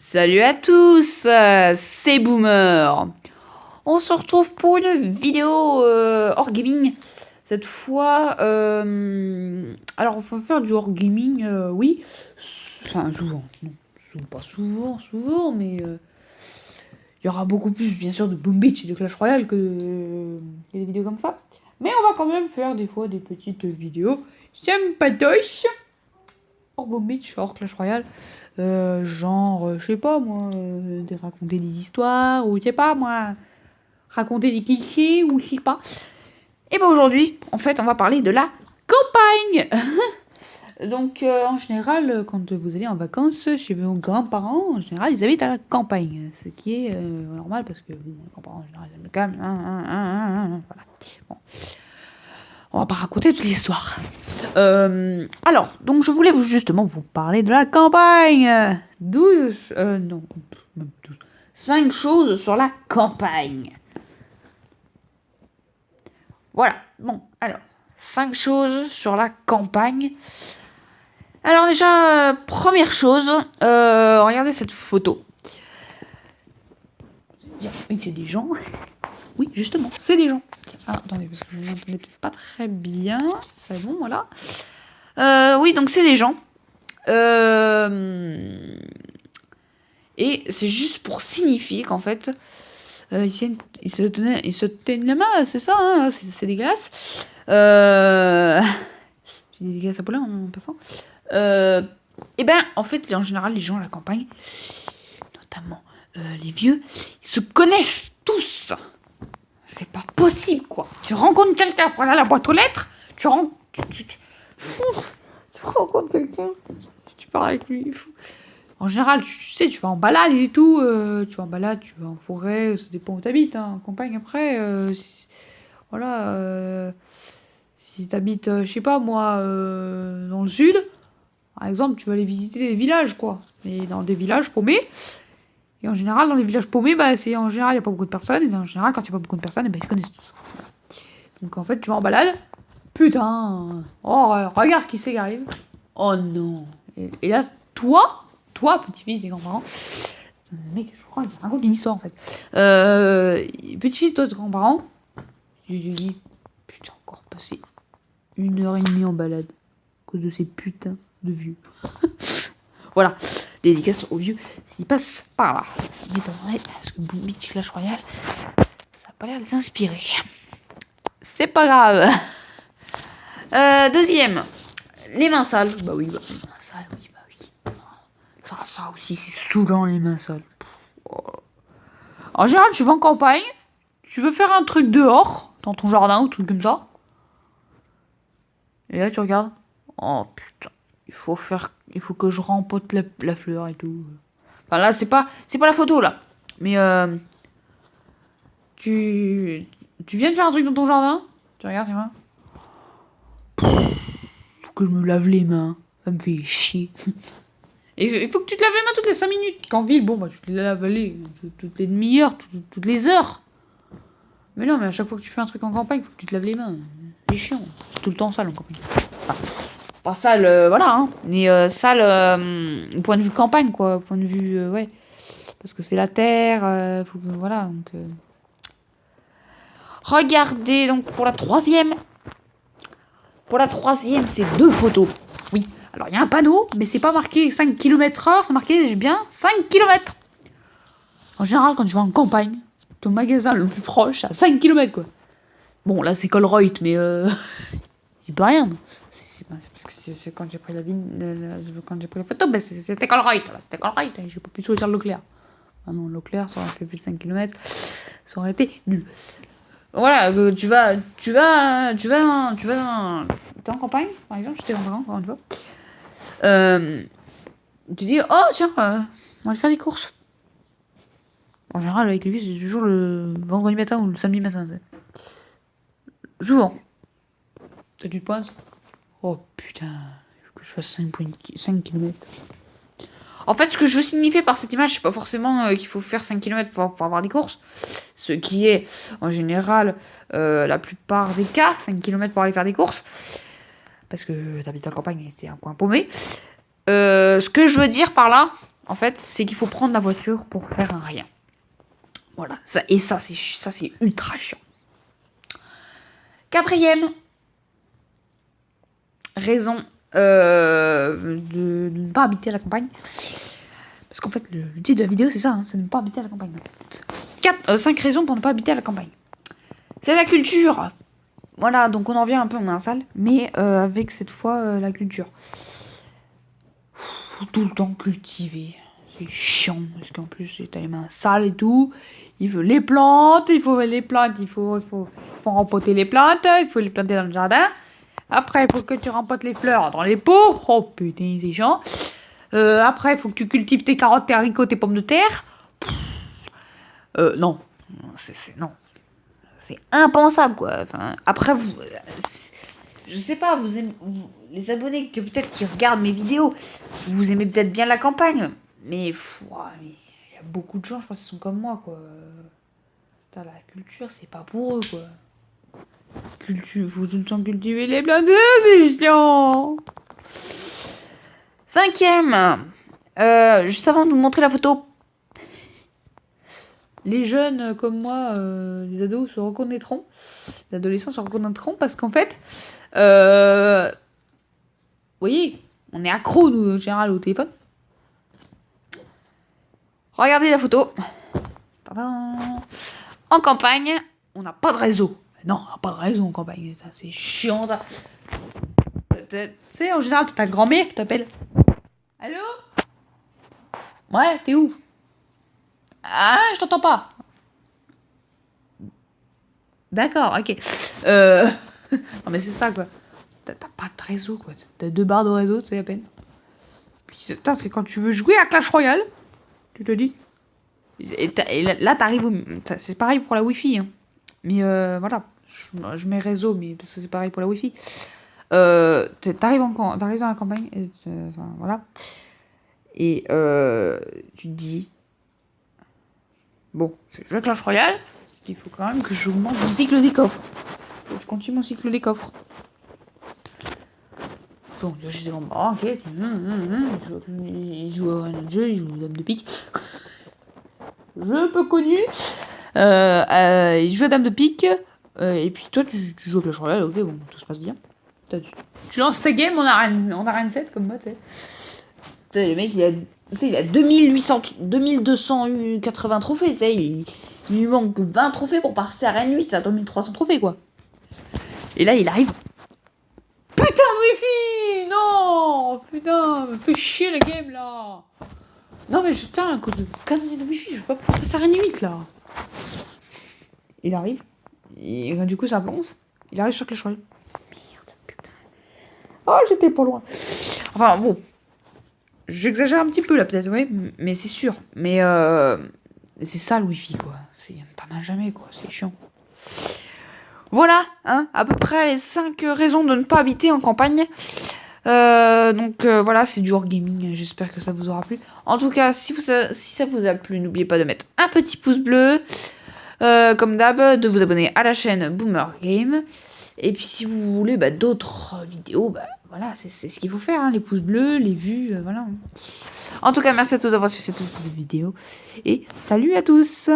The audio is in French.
Salut à tous, c'est Boomer. On se retrouve pour une vidéo hors gaming. Cette fois, alors on va faire du hors gaming, oui. Enfin, souvent, non, pas souvent, mais il y aura beaucoup plus, bien sûr, de Boom Beach et de Clash Royale que des vidéos comme ça. Mais on va quand même faire des fois des petites vidéos sympatoches hors Boom Beach, hors Clash Royale. Genre, je sais pas moi, de raconter des histoires, ou je sais pas moi, raconter des clichés, ou je sais pas. Et ben aujourd'hui, en fait, on va parler de la campagne. Donc, en général, quand vous allez en vacances chez vos grands-parents, en général, ils habitent à la campagne. Ce qui est normal parce que les grands-parents, en général, ils aiment le calme. Voilà. Bon. On va pas raconter toute l'histoire. Alors, donc je voulais justement vous parler de la campagne. 12, non, même 12. 5 choses sur la campagne. Voilà, bon, alors, 5 choses sur la campagne. Alors déjà, première chose, regardez cette photo. Oui, c'est des gens. Oui, justement, c'est des gens. Ah, attendez, parce que je n'entendais peut-être pas très bien. C'est bon, voilà. Oui, donc c'est des gens. Et c'est juste pour signifier qu'en fait, ils se tiennent la main, c'est ça, hein, c'est dégueulasse. C'est dégueulasse à Paulin en passant. Et ben, en fait, en général, les gens à la campagne, notamment les vieux, ils se connaissent tous. C'est pas possible, quoi. Tu rencontres quelqu'un pour aller à la boîte aux lettres, tu rencontres quelqu'un, tu parles avec lui. En général, tu sais, tu vas en balade et tout. Tu vas en balade, tu vas en forêt, ça dépend où t'habites. Hein, en campagne, après, voilà. Si t'habites, je sais pas moi, dans le sud, par exemple, tu vas aller visiter des villages, quoi. Et dans des villages paumés. Et en général, dans les villages paumés, bah, en général, il n'y a pas beaucoup de personnes. Et en général, quand il n'y a pas beaucoup de personnes, bah, ils se connaissent tous. Voilà. Donc en fait, tu vas en balade. Putain. Oh, regarde qui c'est qui arrive. Oh non. Et là, toi, petit-fils des grands-parents, mec, je crois qu'il raconte une histoire en fait. Petit-fils de tes grands-parents, je lui dis, putain, encore passé 1h30 en balade à cause de ces putains de vieux. Voilà, dédicace aux vieux, s'ils passent par là. Ça m'étonnerait, parce que Boom Beach Clash Royale, ça n'a pas l'air de les inspirer. C'est pas grave. Deuxième, les mains sales. Bah oui, les mains sales, oui, bah oui. Ça aussi, c'est saoulant, les mains sales. En général, tu vas en campagne, tu veux faire un truc dehors, dans ton jardin ou truc comme ça. Et là, tu regardes. Oh putain, il faut que je rempote la fleur et tout. Enfin là, c'est pas la photo là. Mais tu viens de faire un truc dans ton jardin. Tu regardes tes mains. Faut que je me lave les mains. Ça me fait chier. Et il faut que tu te laves les mains toutes les 5 minutes. Qu'en ville, bon, bah, tu te laves toutes les demi-heures, toutes les heures. Mais non, mais à chaque fois que tu fais un truc en campagne, il faut que tu te laves les mains. C'est chiant. C'est tout le temps sale en campagne. Enfin, pas sale, voilà, hein. Mais sale, au point de vue campagne, quoi. Au point de vue, ouais. Parce que c'est la terre, voilà. Donc, regardez, donc, pour la troisième. Pour la troisième, c'est 2 photos. Oui. Alors, il y a un panneau, mais c'est pas marqué 5 km/h, c'est marqué bien 5 km. En général, quand tu vas en campagne, ton magasin le plus proche, à 5 km, quoi. Bon, là, c'est Colruyt, mais il peut rien. C'est parce que quand j'ai pris quand j'ai pris la photo, ben c'était Colruyt. C'était Colruyt, j'ai pas pu choisir Leclerc. Ah non, Leclerc, ça aurait fait plus de 5 km. Ça aurait été nul. Voilà, tu vas en campagne, par exemple, j'étais en vacances, encore une fois. Tu dis, oh tiens, on va aller faire des courses. En général, avec les vies, c'est toujours le vendredi matin ou le samedi matin. Souvent. T'as du points. Oh putain, il faut que je fasse 5 km. En fait, ce que je veux signifier par cette image, c'est pas forcément qu'il faut faire 5 km pour avoir des courses. Ce qui est, en général, la plupart des cas, 5 km pour aller faire des courses. Parce que t'habites en campagne et c'est un coin paumé. Ce que je veux dire par là, en fait, c'est qu'il faut prendre la voiture pour faire un rien. Voilà, ça c'est ultra chiant. 4e raison de ne pas habiter à la campagne. Parce qu'en fait, le titre de la vidéo, c'est ça, hein, c'est ne pas habiter à la campagne. 5 raisons pour ne pas habiter à la campagne. C'est la culture. Voilà, donc on en revient un peu en un sale, mais avec cette fois la culture. Faut tout le temps cultiver. C'est chiant, parce qu'en plus, t'as les mains sales et tout. Il faut les plantes, il faut rempoter les plantes, il faut les planter dans le jardin. Après, il faut que tu rempotes les fleurs dans les pots. Oh putain, c'est chiant. Après, il faut que tu cultives tes carottes, tes haricots, tes pommes de terre. Non. Non. C'est impensable, quoi. Enfin, après, je sais pas, les abonnés que peut-être qui regardent mes vidéos, vous aimez peut-être bien la campagne. Mais il y a beaucoup de gens, je pense, qui sont comme moi, quoi. Putain, la culture, c'est pas pour eux, quoi. Faut tout le temps cultiver les plantes, c'est chiant. 5e, juste avant de vous montrer la photo, les jeunes comme moi, les ados se reconnaîtront, les adolescents se reconnaîtront parce qu'en fait, vous voyez, on est accro, nous, en général, au téléphone. Regardez la photo. Tadam. En campagne, on n'a pas de réseau. Non, on n'a pas de réseau en campagne. C'est chiant. Tu sais, en général, c'est ta grand-mère qui t'appelle. Allô? Ouais, t'es où? Ah, je t'entends pas. D'accord, ok. Non, mais c'est ça, quoi. T'as pas de réseau, quoi. T'as 2 barres de réseau, c'est à peine. Puis, c'est quand tu veux jouer à Clash Royale, tu te dis. Et là, t'arrives c'est pareil pour la Wi-Fi. Hein. Mais voilà, je mets réseau, mais parce que c'est pareil pour la Wi-Fi. T'arrives dans la campagne, et enfin, voilà. Et tu te dis, bon, je vais jouer à Clash Royale, parce qu'il faut quand même que j'augmente mon cycle des coffres. Donc, je continue mon cycle des coffres. Donc là, je dis, bon, ok, il joue à un autre jeu, il joue aux dames de pique. Jeu peu connu. Il joue à dame de pique. Et puis toi, tu joues à Clash Royale, ok, bon, tout se passe bien. Tu lances ta game en arène 7 comme moi, tu sais. Le mec, il a 2280 trophées, tu sais. Il lui manque 20 trophées pour passer à arène 8, à 2300 trophées, quoi. Et là, il arrive. Putain de wifi! Non! Putain, me fait chier la game, là! Non, mais putain, à cause de conneries de wifi, je vais pas pouvoir passer à arène 8, là. Il arrive. Et du coup, ça plonge. Il arrive sur Clash Royale. Merde, putain. Oh, j'étais pas loin. Enfin, bon. J'exagère un petit peu, là, peut-être, ouais. Mais c'est sûr. Mais c'est ça, le wifi, quoi. T'en as jamais, quoi. C'est chiant. Voilà, hein, à peu près les 5 raisons de ne pas habiter en campagne. Donc voilà, c'est du wargaming. J'espère que ça vous aura plu. En tout cas, si ça vous a plu, n'oubliez pas de mettre un petit pouce bleu. Comme d'hab, de vous abonner à la chaîne Boomer Game. Et puis si vous voulez d'autres vidéos, voilà, c'est ce qu'il faut faire, hein, les pouces bleus, les vues, voilà. En tout cas, merci à tous d'avoir suivi cette petite vidéo. Et salut à tous!